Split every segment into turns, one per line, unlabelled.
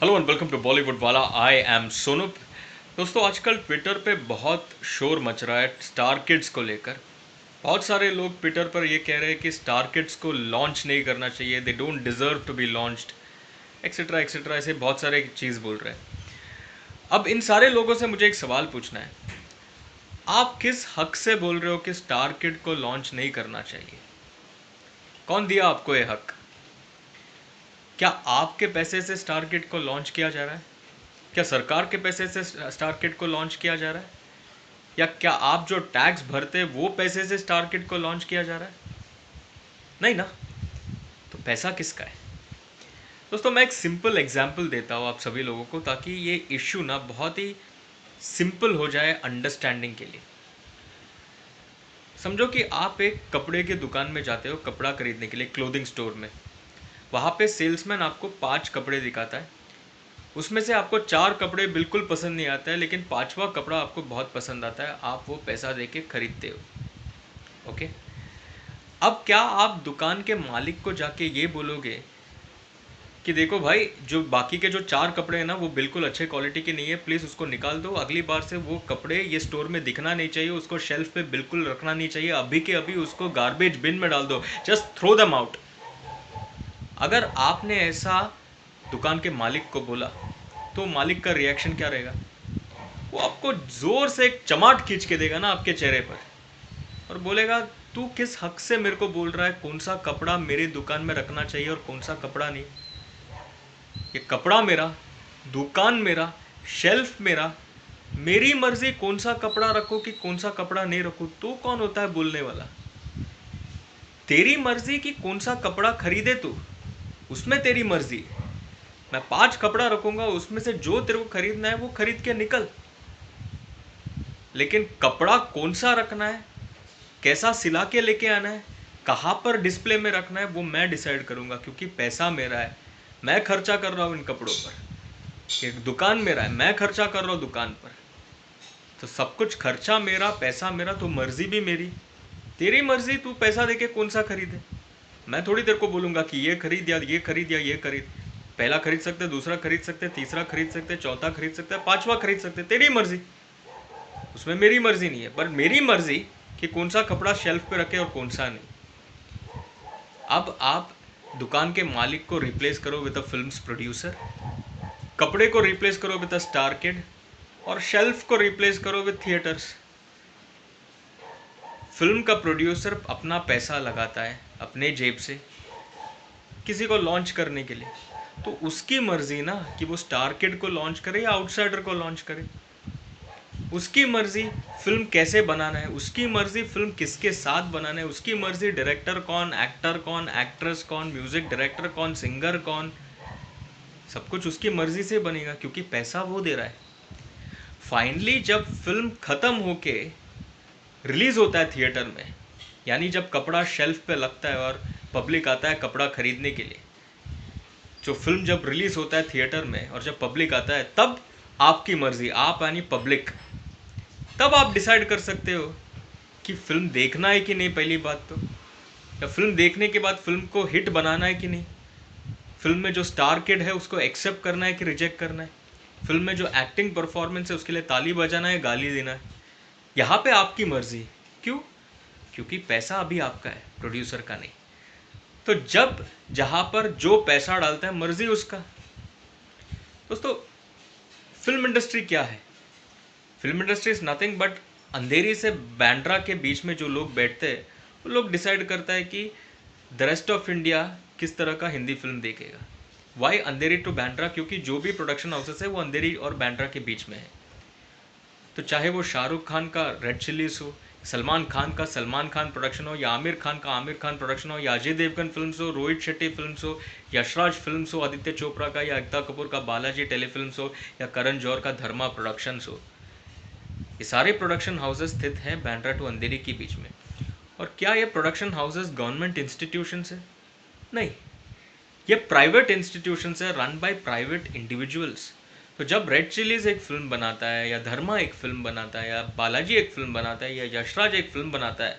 Hello and welcome to Bollywood वाला। I am Sonup. दोस्तों, आजकल ट्विटर पे बहुत शोर मच रहा है स्टार किड्स को लेकर। बहुत सारे लोग ट्विटर पर ये कह रहे हैं कि स्टार किड्स को लॉन्च नहीं करना चाहिए, they don't deserve to be launched, etcetera etcetera, ऐसे बहुत सारे चीज़ बोल रहे हैं। अब इन सारे लोगों से मुझे एक सवाल पूछना है, आप किस हक से बोल रहे हो कि स्टार किड को लॉन्च नहीं करना चाहिए? कौन दिया आपको ये हक? क्या आपके पैसे से स्टार किड को लॉन्च किया जा रहा है? क्या सरकार के पैसे से स्टार किड को लॉन्च किया जा रहा है? या क्या आप जो टैक्स भरते हैं वो पैसे से स्टार किड को लॉन्च किया जा रहा है? नहीं ना। तो पैसा किसका है? दोस्तों, मैं एक सिंपल एग्जांपल देता हूँ आप सभी लोगों को, ताकि ये इश्यू ना बहुत ही सिंपल हो जाए अंडरस्टैंडिंग के लिए। समझो कि आप एक कपड़े की दुकान में जाते हो कपड़ा खरीदने के लिए, क्लोथिंग स्टोर में। वहाँ पे सेल्समैन आपको 5 कपड़े दिखाता है, उसमें से आपको 4 कपड़े बिल्कुल पसंद नहीं आता है, लेकिन 5वां कपड़ा आपको बहुत पसंद आता है, आप वो पैसा दे के खरीदते हो। ओके। अब क्या आप दुकान के मालिक को जाके ये बोलोगे कि देखो भाई, जो बाकी के जो 4 कपड़े हैं ना वो बिल्कुल अच्छे क्वालिटी के नहीं है, प्लीज़ उसको निकाल दो, अगली बार से वो कपड़े ये स्टोर में दिखना नहीं चाहिए, उसको शेल्फ पे बिल्कुल रखना नहीं चाहिए, अभी के अभी उसको गार्बेज बिन में डाल दो, जस्ट थ्रो देम आउट। अगर आपने ऐसा दुकान के मालिक को बोला तो मालिक का रिएक्शन क्या रहेगा? वो आपको ज़ोर से एक चमाट खींच के देगा ना आपके चेहरे पर, और बोलेगा तू किस हक से मेरे को बोल रहा है कौन सा कपड़ा मेरी दुकान में रखना चाहिए और कौन सा कपड़ा नहीं? ये कपड़ा मेरा, दुकान मेरा, शेल्फ मेरा, मेरी मर्जी कौन सा कपड़ा रखो कि कौन सा कपड़ा नहीं रखो। तो कौन होता है बोलने वाला? तेरी मर्जी कि कौन सा कपड़ा खरीदे तू, उसमें तेरी मर्जी है। मैं 5 कपड़ा रखूंगा, उसमें से जो तेरे को खरीदना है वो खरीद के निकल, लेकिन कपड़ा कौन सा रखना है, कैसा सिला के लेके आना है, कहाँ पर डिस्प्ले में रखना है, वो मैं डिसाइड करूँगा, क्योंकि पैसा मेरा है, मैं खर्चा कर रहा हूँ इन कपड़ों पर। एक दुकान मेरा है, मैं खर्चा कर रहा हूँ दुकान पर, तो सब कुछ खर्चा मेरा, पैसा मेरा, तो मर्जी भी मेरी। तेरी मर्जी, तू पैसा देके कौन सा खरीदे। मैं थोड़ी देर को बोलूँगा कि ये खरीद या ये खरीद या ये खरीद। पहला खरीद सकते, दूसरा खरीद सकते, तीसरा खरीद सकते, चौथा खरीद सकते, 5वां खरीद सकते, तेरी मर्जी। उसमें मेरी मर्जी नहीं है, पर मेरी मर्जी कि कौन सा कपड़ा शेल्फ पे रखे और कौन सा नहीं। अब आप दुकान के मालिक को रिप्लेस करो विद अ फिल्म्स प्रोड्यूसर, कपड़े को रिप्लेस करो विद अ स्टार किड, और शेल्फ को रिप्लेस करो विद थिएटर्स। फिल्म का प्रोड्यूसर अपना पैसा लगाता है अपने जेब से किसी को लॉन्च करने के लिए, तो उसकी मर्जी ना कि वो स्टार किड को लॉन्च करे या आउटसाइडर को लॉन्च करे। उसकी मर्जी फिल्म कैसे बनाना है, उसकी मर्जी फिल्म किसके साथ बनाना है, उसकी मर्जी डायरेक्टर कौन, एक्टर कौन, एक्ट्रेस कौन, म्यूजिक डायरेक्टर कौन, सिंगर कौन, सब कुछ उसकी मर्जी से बनेगा, क्योंकि पैसा वो दे रहा है। फाइनली जब फिल्म खत्म होके रिलीज होता है थिएटर में, यानी जब कपड़ा शेल्फ पे लगता है और पब्लिक आता है कपड़ा खरीदने के लिए, जो फिल्म जब रिलीज होता है थिएटर में और जब पब्लिक आता है, तब आपकी मर्जी, आप यानी पब्लिक, तब आप डिसाइड कर सकते हो कि फिल्म देखना है कि नहीं, पहली बात तो, या फिल्म देखने के बाद फिल्म को हिट बनाना है कि नहीं, फिल्म में जो स्टार किड है उसको एक्सेप्ट करना है कि रिजेक्ट करना है, फिल्म में जो एक्टिंग परफॉर्मेंस है उसके लिए ताली बजाना है, गाली देना है। यहाँ पे आपकी मर्जी। क्यों? क्योंकि पैसा अभी आपका है, प्रोड्यूसर का नहीं। तो जब जहाँ पर जो पैसा डालता है मर्जी उसका। दोस्तों, फिल्म इंडस्ट्री क्या है? Film industry is nothing but, Andheri से बांद्रा के बीच में जो लोग बैठते हैं वो लोग डिसाइड करता है कि द रेस्ट ऑफ इंडिया किस तरह का हिंदी फिल्म देखेगा। Why Andheri to Bandra? क्योंकि जो भी प्रोडक्शन हाउसेस है वो अंधेरी और बांद्रा के बीच में है। तो चाहे वो शाहरुख खान का रेड चिलीज हो, सलमान खान का सलमान खान प्रोडक्शन हो, या आमिर खान का आमिर खान प्रोडक्शन हो, या अजय देवगन फिल्म्स हो, रोहित शेट्टी फिल्म्स हो, यशराज फिल्म्स हो, आदित्य चोपड़ा का या एकता कपूर का बालाजी टेलीफिल्म्स हो, या करण जौहर का धर्मा प्रोडक्शंस हो, ये सारे प्रोडक्शन हाउसेस स्थित हैं बांद्रा टू अंधेरी के बीच में। और क्या ये प्रोडक्शन हाउसेस गवर्नमेंट इंस्टीट्यूशंस है? नहीं, ये प्राइवेट इंस्टीट्यूशंस है, रन बाय प्राइवेट इंडिविजुअल्स। तो जब रेड चिलीज एक फिल्म बनाता है, या धर्मा एक फिल्म बनाता है, या बालाजी एक फिल्म बनाता है, या यशराज एक फिल्म बनाता है,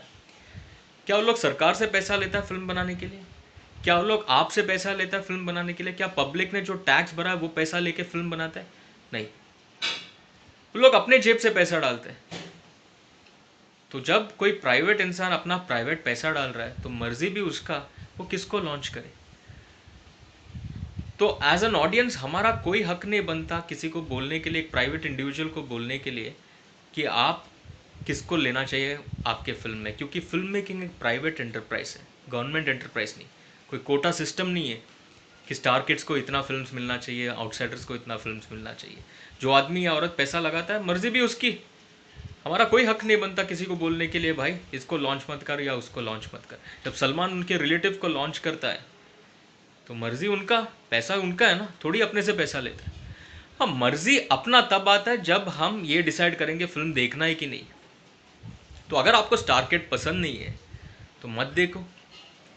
क्या वो लोग सरकार से पैसा लेता है फिल्म बनाने के लिए? क्या वो लोग आपसे पैसा लेता है फिल्म बनाने के लिए? क्या पब्लिक ने जो टैक्स भरा है वो पैसा लेके फिल्म बनाता है? नहीं, वो लोग अपने जेब से पैसा डालते हैं। तो जब कोई प्राइवेट इंसान अपना प्राइवेट पैसा डाल रहा है तो मर्जी भी उसका वो किसको लॉन्च करे। तो एज एन ऑडियंस हमारा कोई हक नहीं बनता किसी को बोलने के लिए, एक प्राइवेट इंडिविजुअल को बोलने के लिए कि आप किसको लेना चाहिए आपके फिल्म में, क्योंकि फिल्म मेकिंग एक प्राइवेट एंटरप्राइज है, गवर्नमेंट एंटरप्राइज नहीं। कोई कोटा सिस्टम नहीं है कि स्टार किड्स को इतना फिल्म्स मिलना चाहिए, आउटसाइडर्स को इतना फिल्म्स मिलना चाहिए। जो आदमी या औरत पैसा लगाता है मर्जी भी उसकी, हमारा कोई हक नहीं बनता किसी को बोलने के लिए भाई इसको लॉन्च मत कर या उसको लॉन्च मत कर। जब सलमान उनके रिलेटिव को लॉन्च करता है तो मर्जी उनका, पैसा उनका है ना, थोड़ी अपने से पैसा लेता है। हाँ, मर्जी अपना तब आता है जब हम ये डिसाइड करेंगे फिल्म देखना है कि नहीं। तो अगर आपको स्टार किड पसंद नहीं है तो मत देखो,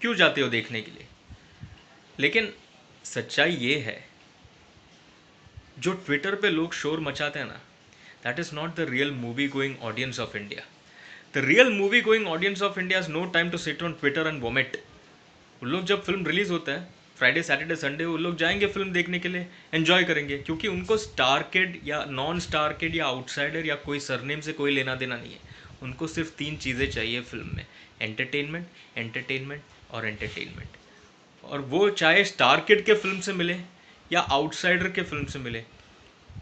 क्यों जाते हो देखने के लिए। लेकिन सच्चाई ये है, जो ट्विटर पे लोग शोर मचाते हैं ना, that is not the real movie going audience of India. The real movie going audience of India is no time to sit on Twitter and vomit. उन लोग जब फिल्म रिलीज होता है फ्राइडे सैटरडे संडे, वो लोग जाएंगे film देखने के लिए, एंजॉय करेंगे, क्योंकि उनको स्टार किड या नॉन स्टार किड या आउटसाइडर या कोई सरनेम से कोई लेना देना नहीं है। उनको सिर्फ 3 चीज़ें चाहिए फिल्म में, एंटरटेनमेंट, एंटरटेनमेंट और एंटरटेनमेंट। और वो चाहे स्टार किड के फिल्म से मिले या आउटसाइडर के फिल्म से मिले,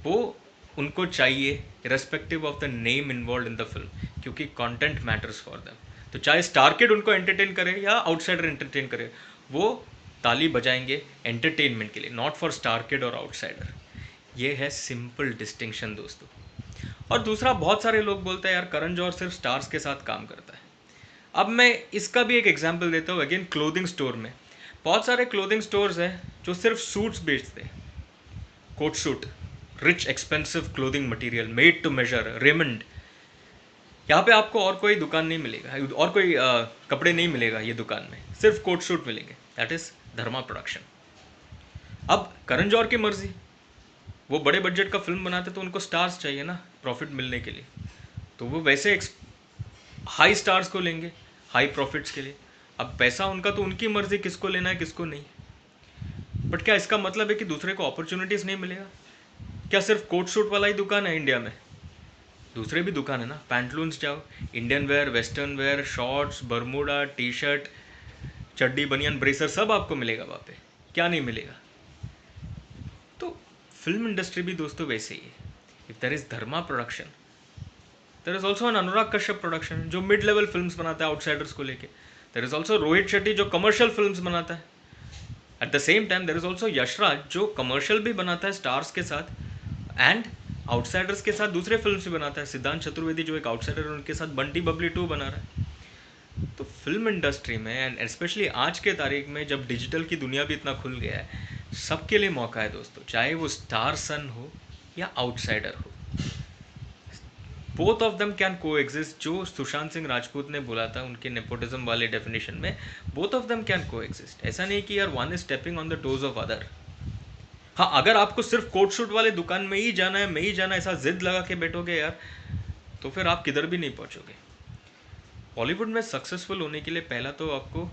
वो उनको चाहिए respective of the name involve in the film, क्योंकि कंटेंट मैटर्स फॉर देम। तो चाहे स्टार किड उनको एंटरटेन करे या आउटसाइडर एंटरटेन करे, वो ताली बजाएंगे एंटरटेनमेंट के लिए, नॉट फॉर स्टार किड और आउटसाइडर। ये है सिंपल डिस्टिंक्शन दोस्तों। और दूसरा, बहुत सारे लोग बोलते हैं यार करण जौहर सिर्फ स्टार्स के साथ काम करता है। अब मैं इसका भी एक एग्जांपल देता हूँ, अगेन क्लोथिंग स्टोर में। बहुत सारे क्लोथिंग स्टोर्स हैं जो सिर्फ सूट्स बेचते हैं, coat suit, rich expensive clothing material made to measure, Raymond. यहाँ पे आपको और कोई दुकान नहीं मिलेगा, और कोई कपड़े नहीं मिलेगा ये दुकान में, सिर्फ कोट सूट मिलेंगे। That is Dharma production. अब करण जौहर की मर्जी, वो बड़े बजट का फिल्म बनाते तो उनको स्टार्स चाहिए ना प्रॉफिट मिलने के लिए, तो वो वैसे हाई स्टार्स को लेंगे हाई प्रॉफिट्स के लिए। अब पैसा उनका, तो उनकी मर्जी किसको लेना है किसको नहीं। बट क्या इसका मतलब है कि दूसरे को अपॉर्चुनिटीज नहीं मिलेगा? क्या सिर्फ कोट सूट वाला ही दुकान है इंडिया में? दूसरे भी दुकान है ना, पैंटलून्स जाओ, Indian wear, western wear, shorts, Bermuda, T shirt, चड्डी, बनियान, ब्रेसर, सब आपको मिलेगा वहाँ पे, क्या नहीं मिलेगा। तो फिल्म इंडस्ट्री भी दोस्तों वैसे ही है। If there is Dharma production, there is also an Anurag Kashyap production जो मिड लेवल फिल्म्स बनाता है आउटसाइडर्स को लेके। There is also Rohit Shetty जो कमर्शियल फिल्म्स बनाता है। At the same time there is also Yashraj जो कमर्शियल भी बनाता है स्टार्स के साथ एंड आउटसाइडर्स के साथ दूसरे फिल्म भी बनाता है। सिद्धांत चतुर्वेदी जो एक आउटसाइडर है उनके साथ बंटी बबली 2 बना रहा है। तो फिल्म इंडस्ट्री में एंड स्पेशली आज के तारीख में जब डिजिटल की दुनिया भी इतना खुल गया है, सबके लिए मौका है दोस्तों, चाहे वो स्टार सन हो या आउटसाइडर हो। बोथ ऑफ देम कैन को एग्जिस्ट, जो सुशांत सिंह राजपूत ने बोला था उनके नेपोटिज्म वाले डेफिनेशन में, बोथ ऑफ देम कैन को एग्जिस्ट। ऐसा नहीं कि यार one is stepping on the toes of other. हाँ, अगर आपको सिर्फ कोट शूट वाले दुकान में ही जाना है, में ही जाना है, ऐसा जिद लगा के बैठोगे यार, तो फिर आप किधर भी नहीं पहुंचोगे। बॉलीवुड में सक्सेसफुल होने के लिए पहला तो आपको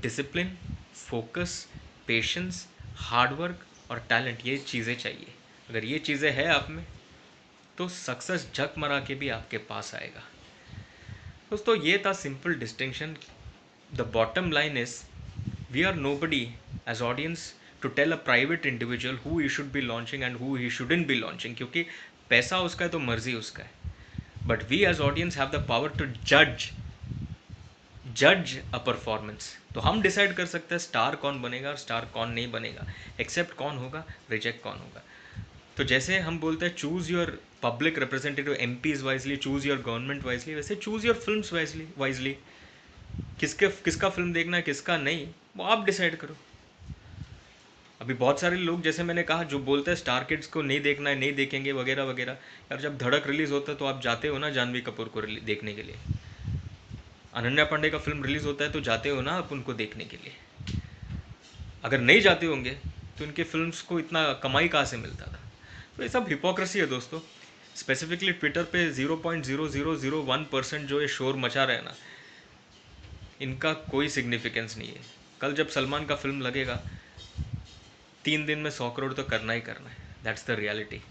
डिसिप्लिन, फोकस, पेशेंस, हार्डवर्क और टैलेंट, ये चीज़ें चाहिए। अगर ये चीज़ें हैं आप में तो सक्सेस झक मरा के भी आपके पास आएगा। दोस्तों ये था simple distinction. The bottom line is we are nobody as audience to tell a private individual who he should be launching and who he shouldn't be launching, क्योंकि पैसा उसका है तो मर्जी उसका है। But we as audience have the power to जज a performance. तो हम डिसाइड कर सकते हैं स्टार कौन बनेगा और स्टार कौन नहीं बनेगा, एक्सेप्ट कौन होगा, रिजेक्ट कौन होगा। तो जैसे हम बोलते हैं choose your public representative MPs wisely, choose your government wisely, वैसे चूज योर फिल्म्स वाइजली। किसका फिल्म देखना है किसका नहीं, वो आप डिसाइड करो। अभी बहुत सारे लोग, जैसे मैंने कहा, जो बोलते हैं स्टार किड्स को नहीं देखना है, नहीं देखेंगे वगैरह वगैरह। यार जब धड़क रिलीज होता है तो आप जाते हो ना जानवी कपूर को देखने के लिए, अनन्या पांडे का फिल्म रिलीज होता है तो जाते हो ना आप उनको देखने के लिए। अगर नहीं जाते होंगे तो इनके फिल्म्स को इतना कमाई कहाँ से मिलता था। तो ये सब हिपोक्रेसी है दोस्तों। स्पेसिफिकली ट्विटर पे 0.0001% जो ये शोर मचा रहे हैं ना, इनका कोई सिग्निफिकेंस नहीं है। कल जब सलमान का फिल्म लगेगा 3 दिन में 100 करोड़ तो करना ही करना है, दैट्स द रियलिटी।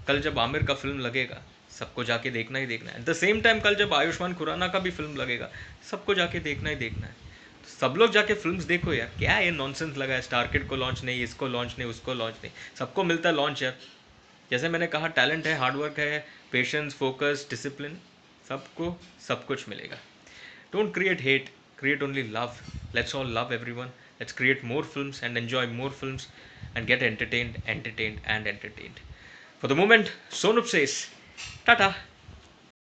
कल जब आमिर का फिल्म लगेगा सबको जाके देखना ही देखना है। एट द सेम टाइम कल जब आयुष्मान खुराना का भी फिल्म लगेगा सबको जाके देखना ही देखना है। तो सब लोग जाके फिल्म्स देखो यार, क्या ये नॉनसेंस लगा है, स्टार किड को लॉन्च नहीं, इसको लॉन्च नहीं, उसको लॉन्च नहीं, सबको मिलता है लॉन्च यार। जैसे मैंने कहा, टैलेंट है, हार्डवर्क है, पेशेंस, फोकस, डिसिप्लिन, सबको सब कुछ मिलेगा। Don't create hate, create only love. Let's all love everyone. Let's create more films and enjoy more films and get entertained, entertained, and entertained. For the moment, Sonup says, Tata.